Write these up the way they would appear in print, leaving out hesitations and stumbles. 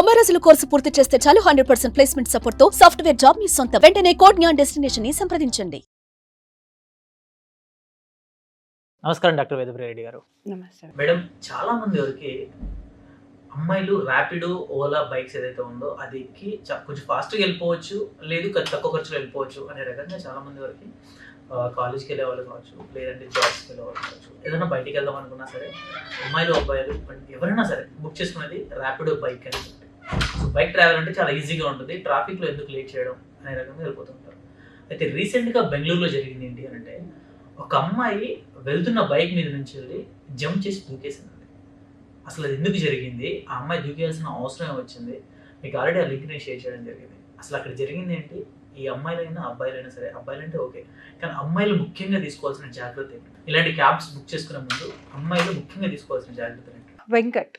90 రోజుల కోర్సు పూర్తి చేస్తే చాలు 100% ప్లేస్మెంట్ సపోర్ట్ తో సాఫ్ట్వేర్ జాబ్ మీ సొంతం. వెంటనే కోడ్ జ్ఞాన్ డెస్టినేషన్ ని సంప్రదించండి. నమస్కారం డాక్టర్ వేదప్రియ రెడ్డి గారు. నమస్తే మేడం. చాలా మంది వరకు అమ్మాయిలు ర్యాపిడో ఓలా బైక్స్ ఏదైతే ఉందో అది ఎక్కి కొంచెం ఫాస్ట్గా వెళ్ళిపోవచ్చు, లేదు తక్కువ ఖర్చులో వెళ్ళిపోవచ్చు అనే రకంగా చాలా మంది వరకు కాలేజ్కి వెళ్ళే వాళ్ళు కావచ్చు, లేదంటే జాబ్స్కి వెళ్ళే వాళ్ళు కావచ్చు, ఏదైనా బయటికి వెళ్దాం అనుకున్నా సరే అమ్మాయిలు అబ్బాయిలు ఎవరైనా సరే బుక్ చేసుకునేది ర్యాపిడో బైక్ అని చెప్పి. సో బైక్ ట్రావెల్ అంటే చాలా ఈజీగా ఉంటుంది, ట్రాఫిక్లో ఎందుకు లేట్ చేయడం అనే రకంగా వెళ్ళిపోతుంటారు. అయితే రీసెంట్గా బెంగళూరులో జరిగింది ఏంటి అని అంటే, ఒక అమ్మాయి వెళ్తున్న బైక్ మీద నుంచి వెళ్ళి జంప్ చేసి దూకేసింది. అసలు అది ఎందుకు జరిగింది, ఆ అమ్మాయి దూకేయాల్సిన అవసరం వచ్చింది, మీకు ఆల్రెడీ ఆ లింక్ నేను షేర్ చేయడం జరిగింది. అసలు అక్కడ జరిగింది ఏంటి, ఈ అమ్మాయిలైనా అబ్బాయిలైనా సరే, అబ్బాయిలంటే ఓకే కానీ అమ్మాయిలు ముఖ్యంగా తీసుకోవాల్సిన జాగ్రత్త ఏంటి, ఇలాంటి క్యాబ్స్ బుక్ చేసుకునే ముందు అమ్మాయిలు ముఖ్యంగా తీసుకోవాల్సిన జాగ్రత్త ఏంటి? వెంకట్,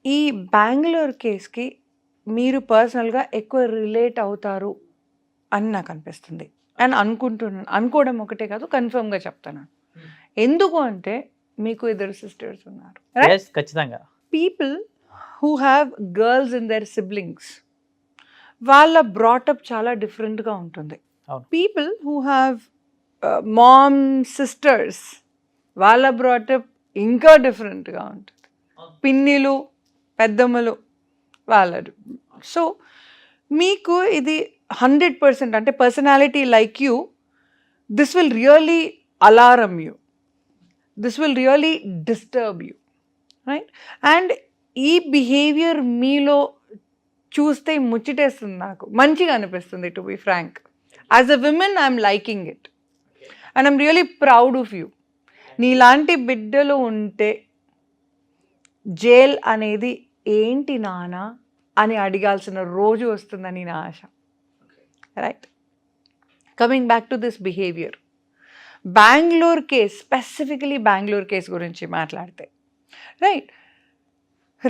ఈ బెంగళూరు కేస్కి మీరు పర్సనల్గా ఎక్కువ రిలేట్ అవుతారు అని నాకు అనిపిస్తుంది. అండ్ అనుకోవడం ఒకటే కాదు, కన్ఫర్మ్గా చెప్తాను. ఎందుకు అంటే మీకు ఇద్దరు సిస్టర్స్ ఉన్నారు. ఖచ్చితంగా people who have girls in their siblings వాళ్ళ బ్రాటప్ చాలా డిఫరెంట్గా ఉంటుంది. People who have mom sisters వాళ్ళ బ్రాటప్ ఇంకా డిఫరెంట్గా ఉంటుంది. పిన్నిలు పెద్దమ్మలు వాళ్ళ. సో మీకు ఇది 100% అంటే personality like you, this will really alarm you, this will really disturb you, right? And ఈ బిహేవియర్ మీలో చూస్తే ముచ్చటేస్తుంది, నాకు మంచిగా అనిపిస్తుంది. To be frank, as a women I'm liking it and I'm really proud of you. నీలాంటి బిడ్డలు ఉంటే జైల్ అనేది ఏంటి నానా అని అడగాల్సిన రోజు వస్తుందని నా ఆశ. Right, coming back to this behaviour, Bengaluru case, specifically Bengaluru case గురించి మాట్లాడితే, రైట్,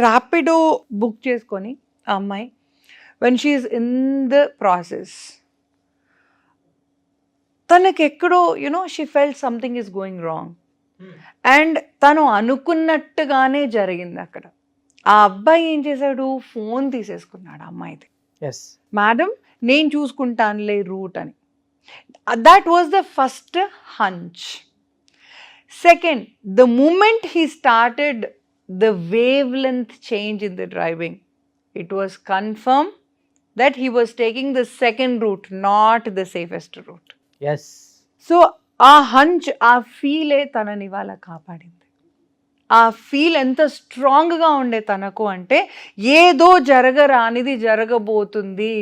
ర్యాపిడో బుక్ చేసుకొని ఆ అమ్మాయి when she is in the process తనకెక్కడో she felt something is going wrong and తను అనుకున్నట్టుగానే జరిగింది అక్కడ. ఆ అబ్బాయి ఏం చేశాడు, ఫోన్ తీసేసుకున్నాడు అమ్మాయిది. మేడం నేను చూసుకుంటానులే రూట్ అని. That was the first hunch. Second, the moment he started the wavelength change in the driving, it was confirmed that he was taking the second route, not the safest route. Yes. So ఆ hunch, ఆ ఫీలే తనని వాళ్ళ కాపాడింది. ఆ feel ఎంత స్ట్రాంగ్గా ఉండే తనకు అంటే, ఏదో జరగరానిది జరగబోతుంది.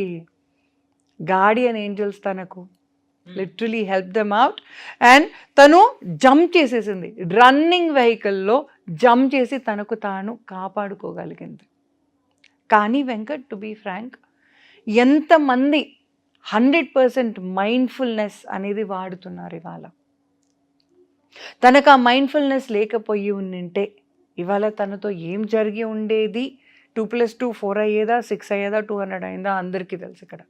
గార్డియన్ ఏంజల్స్ తనకు literally help them out and తను జంప్ చేసేసింది, రన్నింగ్ వెహికల్లో జంప్ చేసి తనకు తాను కాపాడుకోగలిగింది. కానీ వెంకట్, టు బీ ఫ్రాంక్, ఎంతమంది 100% మైండ్ఫుల్నెస్ అనేది వాడుతున్నారు ఇవాళ. తనకు ఆ మైండ్ఫుల్నెస్ లేకపోయి ఉండింటే ఇవాళ తనతో ఏం జరిగి ఉండేది, 2+2 4 అయ్యేదా, 6 అయ్యేదా, 200 అయిందా, అందరికీ తెలుసు ఇక్కడ.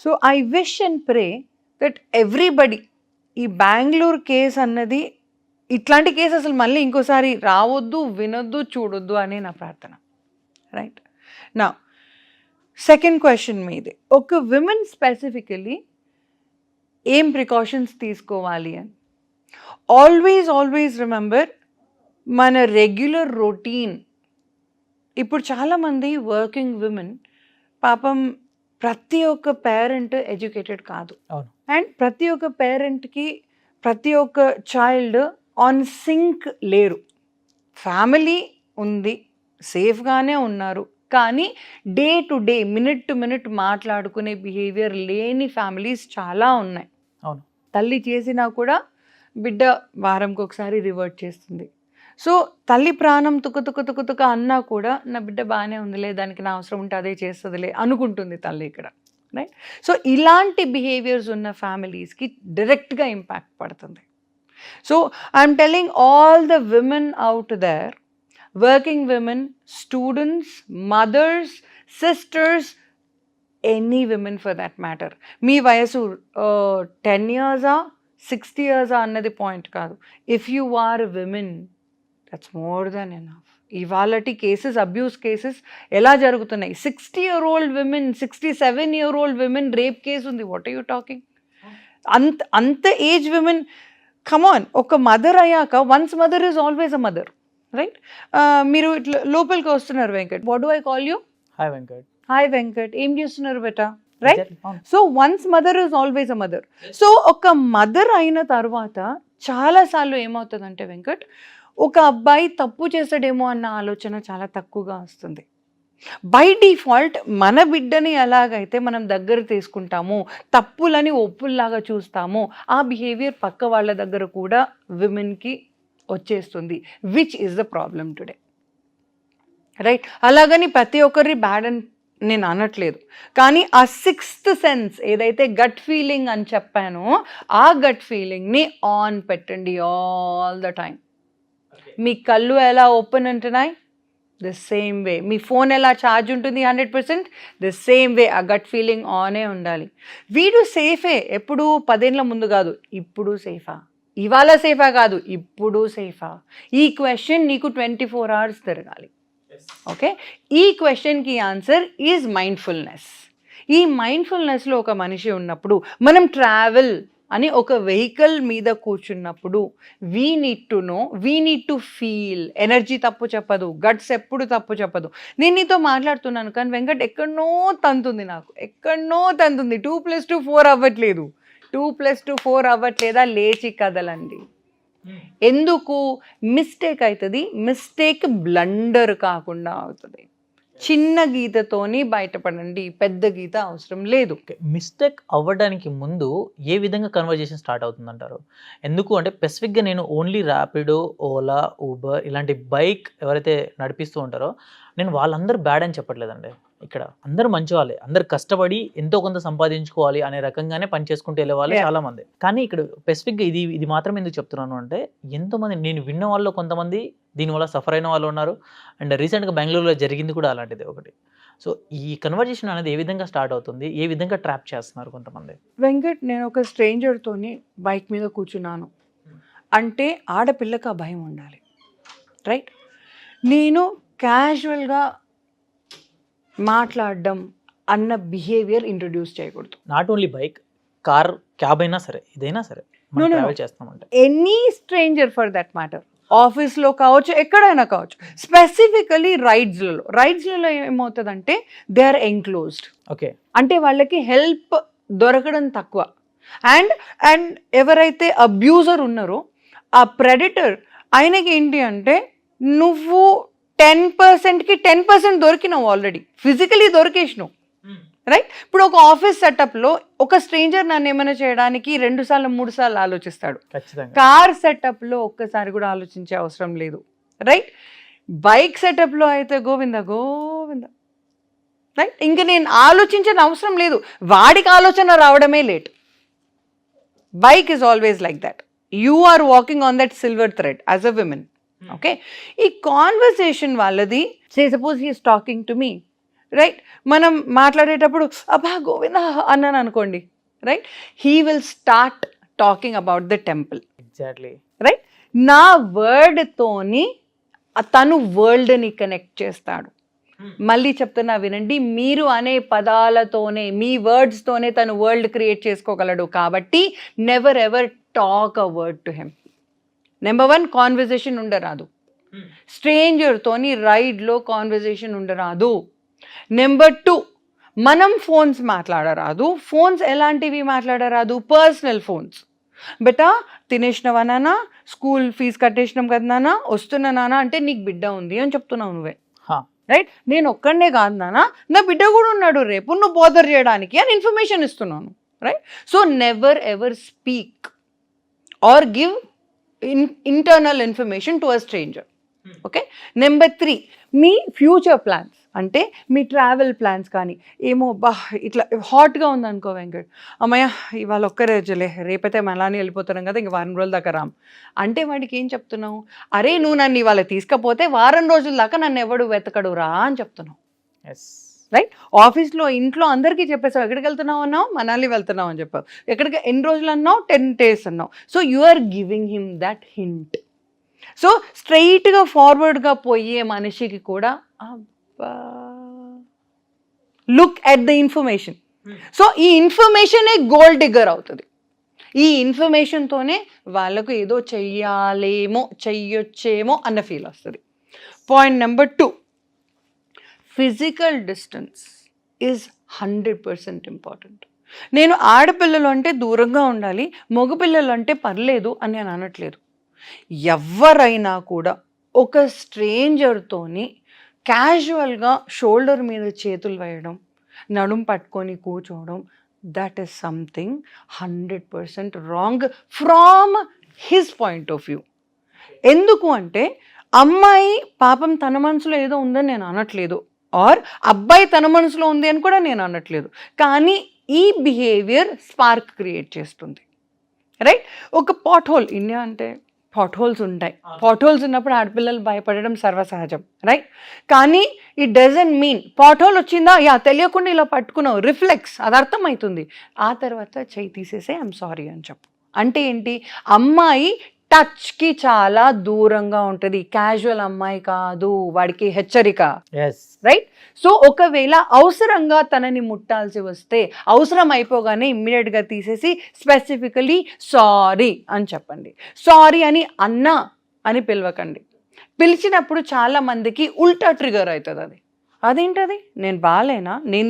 So I wish and pray that everybody, ఈ బెంగళూరు కేసు అన్నది, ఇట్లాంటి కేసు అసలు మళ్ళీ ఇంకోసారి రావద్దు, వినొద్దు, చూడొద్దు అనే నా ప్రార్థన. రైట్ నా సెకండ్ క్వశ్చన్ మీదే, ఒక విమెన్ స్పెసిఫికలీ ఏం ప్రికాషన్స్ తీసుకోవాలి అని. ఆల్వేస్ రిమెంబర్ మన రెగ్యులర్ రొటీన్. ఇప్పుడు చాలామంది వర్కింగ్ విమెన్, పాపం ప్రతి ఒక్క పేరెంట్ ఎడ్యుకేటెడ్ కాదు, అండ్ ప్రతి ఒక్క పేరెంట్కి ప్రతి ఒక్క చైల్డ్ ఆన్ సింక్ లేరు. ఫ్యామిలీ ఉంది, సేఫ్గానే ఉన్నారు, కానీ day to day, minute to minute మాట్లాడుకునే బిహేవియర్ లేని ఫ్యామిలీస్ చాలా ఉన్నాయి. తల్లి చేసినా కూడా బిడ్డ వారంకి ఒకసారి రివర్ట్ చేస్తుంది. సో తల్లి ప్రాణం తుక అన్నా కూడా నా బిడ్డ బాగానే ఉందిలే, దానికి నా అవసరం ఉంటే అదే చేస్తుందిలే అనుకుంటుంది తల్లి ఇక్కడ. రైట్, సో ఇలాంటి బిహేవియర్స్ ఉన్న ఫ్యామిలీస్కి డైరెక్ట్గా ఇంపాక్ట్ పడుతుంది. So I'm telling all the women out there, working women, students, mothers, sisters, any women for that matter. మీ వయసు 10 years 60 years అన్నది పాయింట్ కాదు. If you are women, that's more than enough. ఇవాళటి cases, abuse cases ఎలా జరుగుతున్నాయి? 60-year-old women, 67-year-old women rape case ఉంది. What are you talking? అంత age women, come on. ఒక మదర్ అయ్యాక once mother is always a mother, right? మీరు ఇట్లా లోపలికి వస్తున్నారు Venkat. What do I call you? Hi Venkat. Hi Venkat, ఏం చేస్తున్నారు beta? Right? So once mother is always a mother. So ఒక మదర్ అయిన తర్వాత చాలాసార్లు ఏమవుతుందంటే వెంకట్, ఒక అబ్బాయి తప్పు చేస్తాడేమో అన్న ఆలోచన చాలా తక్కువగా వస్తుంది. బై డిఫాల్ట్ మన బిడ్డని ఎలాగైతే మనం దగ్గర తీసుకుంటామో, తప్పులని ఒప్పుల్లాగా చూస్తామో, ఆ బిహేవియర్ పక్క వాళ్ళ దగ్గర కూడా విమెన్కి వచ్చేస్తుంది, which is the problem today, right? అలాగని ప్రతి ఒక్కరి బ్యాడ్ అని నేను అనట్లేదు, కానీ ఆ 6th సెన్స్ ఏదైతే గట్ ఫీలింగ్ అని చెప్పానో, ఆ గట్ ఫీలింగ్ని ఆన్ పెట్టండి ఆల్ ద టైమ్. మీ కళ్ళు ఎలా ఓపెన్ ఉంటున్నాయి, the same way. Me phone ఎలా ఛార్జ్ ఉంటుంది 100%, ద సేమ్ వే ఆ గట్ ఫీలింగ్ ఆనే ఉండాలి. వీడు సేఫే, ఎప్పుడు 10 ఏళ్ల ముందు కాదు, ఇప్పుడు సేఫా? ఇవాళ సేఫా కాదు, ఇప్పుడు సేఫా? ఈ క్వశ్చన్ నీకు 24 hours తిరగాలి. ఓకే, ఈ క్వశ్చన్కి ఆన్సర్ ఈజ్ మైండ్ఫుల్నెస్. ఈ మైండ్ఫుల్నెస్లో ఒక మనిషి ఉన్నప్పుడు, మనం ట్రావెల్ అని ఒక వెహికల్ మీద కూర్చున్నప్పుడు, we need to know, we need to feel. Energy తప్పు చెప్పదు, గట్స్ ఎప్పుడు తప్పు చెప్పదు. నేను నీతో మాట్లాడుతున్నాను కానీ వెంకట్ ఎక్కడనో తంతుంది, నాకు ఎక్కడనో తంతుంది. 2+2 4 అవ్వట్లేదు, 2+2 4 అవ్వట్లేదా? లేచి కదలండి. ఎందుకు? మిస్టేక్ అవుతుంది. మిస్టేక్ బ్లండర్ కాకుండా అవుతుంది. చిన్న గీతతోని బయటపడండి, పెద్ద గీత అవసరం లేదు. మిస్టేక్ అవ్వడానికి ముందు ఏ విధంగా కన్వర్జేషన్ స్టార్ట్ అవుతుందంటారు? ఎందుకు అంటే స్పెసిఫిక్గా నేను ఓన్లీ ర్యాపిడో, ఓలా, ఊబర్ ఇలాంటి బైక్ ఎవరైతే నడిపిస్తూ ఉంటారో నేను వాళ్ళందరూ బ్యాడ్ అని చెప్పట్లేదండి. ఇక్కడ అందరూ మంచి వాళ్ళే, అందరు కష్టపడి ఎంతో కొంత సంపాదించుకోవాలి అనే రకంగానే పని చేసుకుంటూ వెళ్ళే వాళ్ళే చాలా మంది. కానీ ఇక్కడ స్పెసిఫిక్గా ఇది మాత్రం ఎందుకు చెప్తున్నాను అంటే, ఎంతోమంది నేను విన్న వాళ్ళు కొంతమంది దీనివల్ల సఫర్ అయిన వాళ్ళు ఉన్నారు. అండ్ రీసెంట్గా బెంగళూరులో జరిగింది కూడా అలాంటిది ఒకటి. సో ఈ కన్వర్జేషన్ అనేది ఏ విధంగా స్టార్ట్ అవుతుంది, ఏ విధంగా ట్రాప్ చేస్తున్నారు కొంతమంది? వెంకట్, నేను ఒక స్ట్రేంజర్తోని బైక్ మీద కూర్చున్నాను అంటే ఆడపిల్లకి ఆ భయం ఉండాలి, రైట్? నేను క్యాజువల్గా మాట్లాడడం అన్న బిహేవియర్ ఇంట్రడ్యూస్ చేయకూడదు. Not only bike, car, cab అయినా సరే, ఇదైనా సరే మనం ట్రావెల్ చేస్తామంటే any stranger for that matter, ఆఫీస్లో కావచ్చు, ఎక్కడైనా కావచ్చు, స్పెసిఫికలీ రైడ్స్లలో ఏమవుతుందంటే దే ఆర్ ఎంక్లోజ్డ్. ఓకే, అంటే వాళ్ళకి హెల్ప్ దొరకడం తక్కువ. అండ్ ఎవరైతే అబ్యూజర్ ఉన్నారో ఆ ప్రెడిటర్, ఆయనకి ఏంటి అంటే నువ్వు 10%కి 10% దొరికినావు, ఆల్రెడీ ఫిజికలీ దొరికేసినావు, రైట్? ఇప్పుడు ఒక ఆఫీస్ సెటప్లో ఒక స్ట్రేంజర్ నన్ను ఏమైనా చేయడానికి 2 సార్లు 3 సార్లు ఆలోచిస్తాడు. కార్ సెటప్లో ఒక్కసారి కూడా ఆలోచించే అవసరం లేదు, రైట్? బైక్ సెటప్లో అయితే గోవింద గోవింద, రైట్? ఇంకా నేను ఆలోచించిన అవసరం లేదు, వాడికి ఆలోచన రావడమే late. Bike is always like that. You are walking on that silver thread as a women. Okay, ఈ కాన్వర్సేషన్ వాళ్ళది, say suppose he is talking to me, right? మనం మాట్లాడేటప్పుడు అబ్బా గోవింద అన్నాను అనుకోండి, right? He will start talking about the temple. Exactly, right? నా వర్డ్తోని తను వరల్డ్ని కనెక్ట్ చేస్తాడు. మళ్ళీ చెప్తున్నా వినండి, మీరు అనే పదాలతోనే, మీ వర్డ్స్తోనే తను వరల్డ్ క్రియేట్ చేసుకోగలడు. కాబట్టి never ever talk a word to him. Number 1, conversation ఉండరాదు. స్ట్రేంజర్తోని రైడ్లో కాన్వర్జేషన్ ఉండరాదు. నెంబర్ 2, మనం ఫోన్స్ మాట్లాడరాదు. ఫోన్స్ ఎలాంటివి మాట్లాడరాదు? Personal phones. బెటా తినేసినవా నాన్న, స్కూల్ ఫీజు కట్టేసినాం కదా నాన్న, వస్తున్నా నాన్న అంటే నీకు బిడ్డ ఉంది అని చెప్తున్నావు నువ్వే, రైట్? నేను ఒక్కడనే కాదు నాన్న, నా బిడ్డ కూడా ఉన్నాడు రేపు, నువ్వు బోదర్ చేయడానికి అని ఇన్ఫర్మేషన్ ఇస్తున్నాను, right? So never ever speak or give internal information to a stranger. Okay. Number 3, me future plans, అంటే మీ ట్రావెల్ ప్లాన్స్ కానీ, ఏమో బా ఇట్లా హాట్గా ఉందనుకో వెంకట్, అమ్మయ్య ఇవాళ ఒక్కరోజులే, రేపైతే మళ్ళీ వెళ్ళిపోతున్నాం కదా, ఇంక 1 రోజుల దాకా రామ్ అంటే వాడికి ఏం చెప్తున్నావు? అరే నువ్వు నన్ను ఇవాళ తీసుకపోతే 1 రోజుల దాకా నన్ను ఎవడు వెతకడు రా అని చెప్తున్నావు, రైట్? ఆఫీస్లో, ఇంట్లో అందరికీ చెప్పేసావు, ఎక్కడికి వెళ్తున్నావు అన్నావు, మనాలి వెళ్తున్నావు అని చెప్పావు, ఎక్కడికి ఎన్ని రోజులు అన్నావు, 10 days అన్నావు. So you are giving him that hint. So స్ట్రైట్గా ఫార్వర్డ్గా పోయే మనిషికి కూడా అబ్బా look at the information. So ఈ ఇన్ఫర్మేషనే గోల్డ్ డిగ్గర్ అవుతుంది. ఈ ఇన్ఫర్మేషన్తోనే వాళ్ళకు ఏదో చెయ్యాలేమో చెయ్యొచ్చేమో అన్న ఫీల్ వస్తుంది. Point number 2, physical distance is 100% important. నేను ఆడపిల్లలు అంటే దూరంగా ఉండాలి, మగపిల్లలు అంటే పర్లేదు అని నేను అనట్లేదు. ఎవరైనా కూడా ఒక స్ట్రేంజర్తోని క్యాజువల్గా షోల్డర్ మీద చేతులు వేయడం, నడుం పట్టుకొని కూర్చోవడం, that is something 100% wrong from his point of view. ఎందుకు అంటే అమ్మాయి పాపం తన మనసులో ఏదో ఉందని నేను అనట్లేదు, ఆర్ అబ్బాయి తన మనసులో ఉంది అని కూడా నేను అనట్లేదు. కానీ ఈ బిహేవియర్ స్పార్క్ క్రియేట్ చేస్తుంది, రైట్? ఒక పాట్ హోల్, ఇండియా అంటే పాట్ హోల్స్ ఉంటాయి. పాట్ హోల్స్ ఉన్నప్పుడు ఆడపిల్లలు భయపడడం సర్వసహజం, రైట్? కానీ it doesn't mean pothole వచ్చిందా తెలియకుండా ఇలా పట్టుకున్నావు, రిఫ్లెక్స్, అది అర్థమవుతుంది. ఆ తర్వాత చెయ్యి తీసేసే ఐఎమ్ సారీ అని చెప్పు. అంటే ఏంటి, అమ్మాయి టచ్కి చాలా దూరంగా ఉంటుంది, క్యాజువల్ అమ్మాయి కాదు, వాడికి హెచ్చరిక, రైట్? సో ఒకవేళ అవసరంగా తనని ముట్టాల్సి వస్తే అవసరం అయిపోగానే ఇమ్మీడియట్గా తీసేసి స్పెసిఫికలీ సారీ అని చెప్పండి. సారీ అని అన్నా అని పిలవకండి. పిలిచినప్పుడు చాలా మందికి ఉల్టా ట్రిగర్ అవుతుంది. అదేంటది, నేను బాగాలేనా, నేను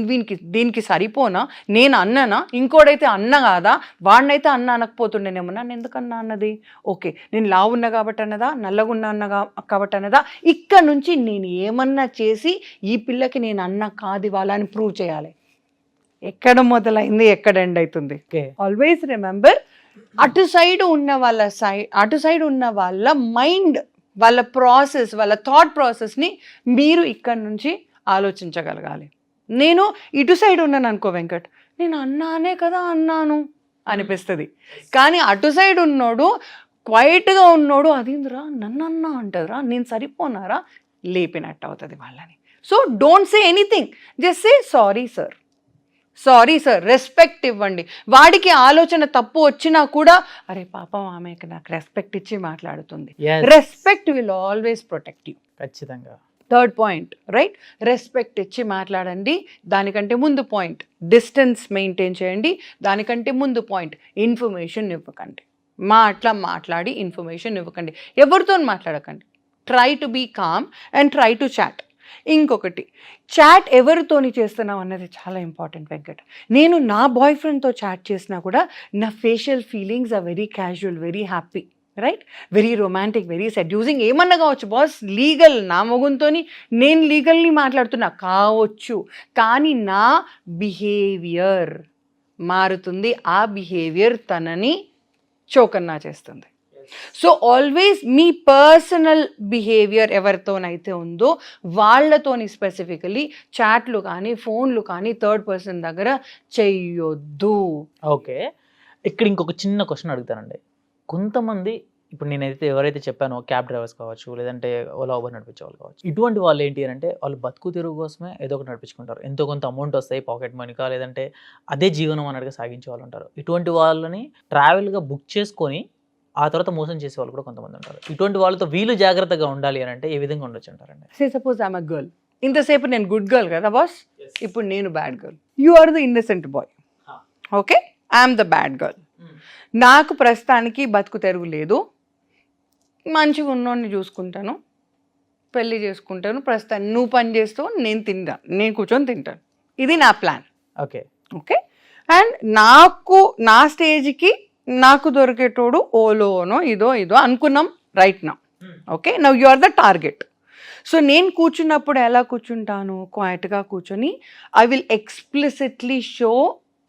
దీనికి సరిపోనా, నేను అన్ననా, ఇంకోడైతే అన్న కాదా, వాడినైతే అన్న అనకపోతుండేనేమో, నన్ను ఎందుకన్నా అన్నది, ఓకే నేను లావు ఉన్నా కాబట్టి అన్నదా, నల్లగున్నా అన్న కాబట్టి అన్నదా, ఇక్కడ నుంచి నేను ఏమన్నా చేసి ఈ పిల్లకి నేను అన్న కాదు ఇవాళ అని ప్రూవ్ చేయాలి. ఎక్కడ మొదలైంది ఎక్కడ ఎండ్ అవుతుంది. ఆల్వేస్ రిమెంబర్, అటు సైడ్ ఉన్న వాళ్ళ మైండ్, వాళ్ళ ప్రాసెస్, వాళ్ళ థాట్ ప్రాసెస్ని మీరు ఇక్కడ నుంచి ఆలోచించగలగాలి. నేను ఇటు సైడ్ ఉన్నాను అనుకో వెంకట్, నేను అన్నానే కదా అన్నాను అనిపిస్తుంది. కానీ అటు సైడ్ ఉన్నోడు, క్వైట్గా ఉన్నోడు, అదేంద్రా నన్ను అన్నా అంటదిరా, నేను సరిపోనారా, లేపినట్టు అవుతుంది వాళ్ళని. So don't say anything, just say sorry sir, respect ఇవ్వండి. వాడికి ఆలోచన తప్పు వచ్చినా కూడా అరే పాపం ఆమెకి నాకు రెస్పెక్ట్ ఇచ్చి మాట్లాడుతుంది. Respect will always protect you. ఖచ్చితంగా. Third point, right? రెస్పెక్ట్ ఇచ్చి మాట్లాడండి. దానికంటే ముందు పాయింట్ డిస్టెన్స్ మెయింటైన్ చేయండి. దానికంటే ముందు పాయింట్ ఇన్ఫర్మేషన్ ఇవ్వకండి. మాట్లాడి ఇన్ఫర్మేషన్ ఇవ్వకండి. ఎవరితో మాట్లాడకండి. Try to be calm and try to chat. ఇంకొకటి, చాట్ ఎవరితోని చేస్తున్నాం అన్నది చాలా ఇంపార్టెంట్ వెంకట్. నేను నా బాయ్ ఫ్రెండ్తో చాట్ చేసినా కూడా నా facial feelings are very casual, very happy, right? Very romantic, very seducing, ఏమన్నా కావచ్చు బాస్. లీగల్, నా మొగుంతో నేను లీగల్ని మాట్లాడుతున్నా కావచ్చు, కానీ నా బిహేవియర్ మారుతుంది. ఆ బిహేవియర్ తనని చోకన్నా చేస్తుంది. సో ఆల్వేస్ మీ పర్సనల్ బిహేవియర్ ఎవరితోనైతే ఉందో వాళ్ళతోని స్పెసిఫికలీ చాట్లు కానీ ఫోన్లు కానీ థర్డ్ పర్సన్ దగ్గర చెయ్యొద్దు. ఓకే, ఇక్కడ ఇంకొక చిన్న క్వశ్చన్ అడుగుతానండి. కొంతమంది ఇప్పుడు నేనైతే ఎవరైతే చెప్పానో క్యాబ్ డ్రైవర్స్ కావచ్చు, లేదంటే ఓలా ఊబర్ నడిపించే వాళ్ళు కావచ్చు, ఇటువంటి వాళ్ళు ఏంటి అంటే వాళ్ళు బతుకు తెరుగు కోసమే ఏదో ఒకటి నడిపించుకుంటారు. ఎంతో కొంత అమౌంట్ వస్తాయి పాకెట్ మనీకా, లేదంటే అదే జీవనం అన్నట్టుగా సాగించే వాళ్ళు ఉంటారు. ఇటువంటి వాళ్ళని ట్రావెల్గా బుక్ చేసుకొని ఆ తర్వాత మోసం చేసే వాళ్ళు కూడా కొంతమంది ఉంటారు. ఇటువంటి వాళ్ళతో వీళ్ళు జాగ్రత్తగా ఉండాలి అని అంటే ఏ విధంగా ఉండొచ్చు అంటారండి? సపోజ్ ఐఎమ్ అ గర్ల్, ఇంతసేపు నేను గుడ్ గర్ల్ కదా బాస్, ఇప్పుడు నేను bad girl, you are the innocent boy, okay? I'm the bad girl. నాకు ప్రస్తుతానికి బతుకు తెరుగు లేదు, మంచిగా ఉన్నోడిని చూసుకుంటాను, పెళ్ళి చేసుకుంటాను, ప్రస్తుతాన్ని నువ్వు పని చేస్తావు, నేను కూర్చొని తింటాను, ఇది నా ప్లాన్. ఓకే ఓకే, అండ్ నాకు నా స్టేజ్కి నాకు దొరికేటోడు ఓలోనో ఇదో అనుకున్నాం రైట్ నా. Okay, now you are the target. So నేను కూర్చున్నప్పుడు ఎలా కూర్చుంటాను, క్వైట్గా కూర్చొని I will explicitly show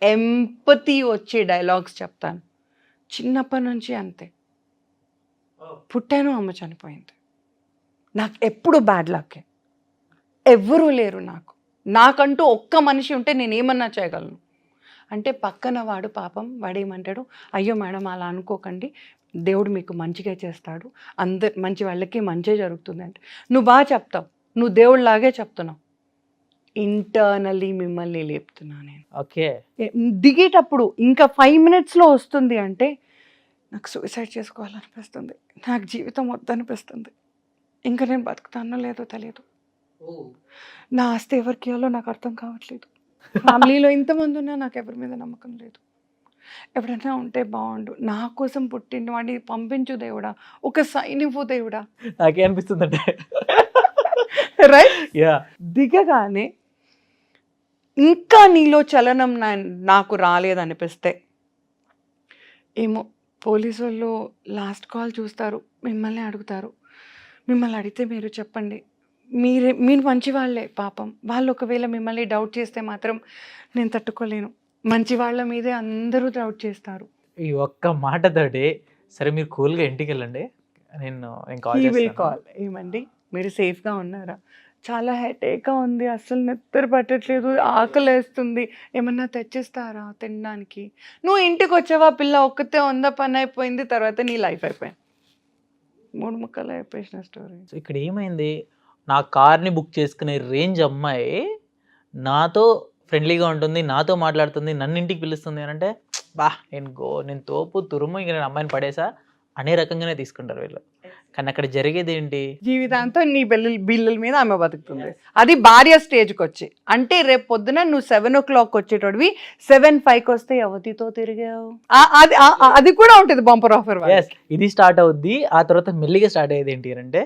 empathy వచ్చే డైలాగ్స్ చెప్తాను. చిన్నప్పటి నుంచి అంతే, పుట్టాను అమ్మ చనిపోయింది, నాకు ఎప్పుడు బ్యాడ్ లక్కే, ఎవ్వరూ లేరు నాకంటూ ఒక్క మనిషి ఉంటే నేను ఏమన్నా చేయగలను అంటే పక్కన వాడు పాపం వాడేమంటాడు, అయ్యో మేడం అలా అనుకోకండి, దేవుడు మీకు మంచిగా చేస్తాడు, మంచి వాళ్ళకి మంచిగా జరుగుతుంది అంటే నువ్వు బాగా చెప్తావు, నువ్వు దేవుడిలాగే చెప్తున్నావు, ఇంటర్నల్లీ మిమ్మల్ని లేపుతున్నా నేను. ఓకే, దిగేటప్పుడు ఇంకా 5 minutesలో వస్తుంది అంటే నాకు సూసైడ్ చేసుకోవాలనిపిస్తుంది, నాకు జీవితం వద్దనిపిస్తుంది, ఇంకా నేను బతుకుతానో లేదో తెలియదు, నా ఆస్తి ఎవరికి ఇవ్వాలో నాకు అర్థం కావట్లేదు, ఫ్యామిలీలో ఇంతమంది ఉన్నా నాకు ఎవరి మీద నమ్మకం లేదు, ఎవరైనా ఉంటే బాగుండు, నా కోసం పుట్టిన వాడిని పంపించు దేవుడా, ఒక సైన్ ఇవ్వు దేవుడా. నాకే అనిపిస్తుందంటే రైట్, యా దిగగానే ఇంకా నీలో చలనం నాకు రాలేదనిపిస్తే ఏమో పోలీసు వాళ్ళు లాస్ట్ కాల్ చూస్తారు, మిమ్మల్ని అడుగుతారు, మిమ్మల్ని అడిగితే మీరు చెప్పండి, మీరు మంచి వాళ్ళే పాపం, వాళ్ళు ఒకవేళ మిమ్మల్ని డౌట్ చేస్తే మాత్రం నేను తట్టుకోలేను, మంచి వాళ్ళ మీదే అందరూ డౌట్ చేస్తారు. ఈ ఒక్క మాటతోటి సరే మీరు కూల్గా ఇంటికి వెళ్ళండి, నేను కాల్ He will చేస్తాను. call. ఏమండి మీరు సేఫ్గా ఉన్నారా, చాలా హెడేక్గా ఉంది, అస్సలు నిద్ర పట్టట్లేదు, ఆకలి వేస్తుంది, ఏమన్నా తెచ్చిస్తారా తినడానికి, నువ్వు ఇంటికి వచ్చావా పిల్ల ఒక్కతే ఉందా, పని అయిపోయింది, తర్వాత నీ లైఫ్ అయిపోయింది, 3 ముక్కలు అయిపోయిన స్టోరీ. సో ఇక్కడ ఏమైంది, నా కార్ని బుక్ చేసుకునే రేంజ్ అమ్మాయి నాతో ఫ్రెండ్లీగా ఉంటుంది, నాతో మాట్లాడుతుంది, నన్ను ఇంటికి పిలుస్తుంది అని అంటే బా నేను తోపు తురుము ఇంక నేను అమ్మాయిని పడేసా అనే రకంగానే తీసుకుంటారు వీళ్ళు. కానీ అక్కడ జరిగేది ఏంటి, జీవితాంతం నీ బిల్లుల మీద ఆమె బతుకుతుంది, అది భార్య స్టేజ్కి వచ్చి. అంటే రేపు పొద్దున నువ్వు 7 o'clock వచ్చేటోడివి 7:05 వస్తే ఎవరితో తిరిగావు, అది కూడా ఉంటుంది బంపర్ ఆఫర్. ఎస్ ఇది స్టార్ట్ అవుద్ది. ఆ తర్వాత మెల్లిగా స్టార్ట్ అయ్యేది ఏంటి అంటే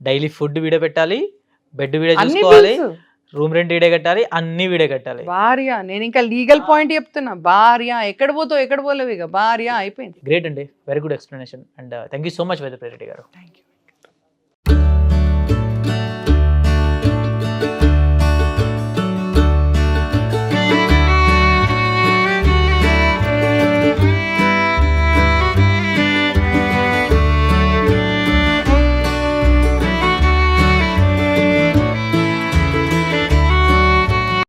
డైలీ ఫుడ్ వీడియో పెట్టాలి, బెడ్ వీడియో చూసుకోవాలి, రూమ్ రెంట్ వీడియో కట్టాలి, అన్ని వీడియో కట్టాలి. భార్య, నేను ఇంకా లీగల్ పాయింట్ చెప్తున్నా, భార్య ఎక్కడ పోలేవు, ఇక భార్య అయిపోయింది. గ్రేట్ అండి, very good explanation and thank you so much Vedapriya Reddy గారు. Thank you.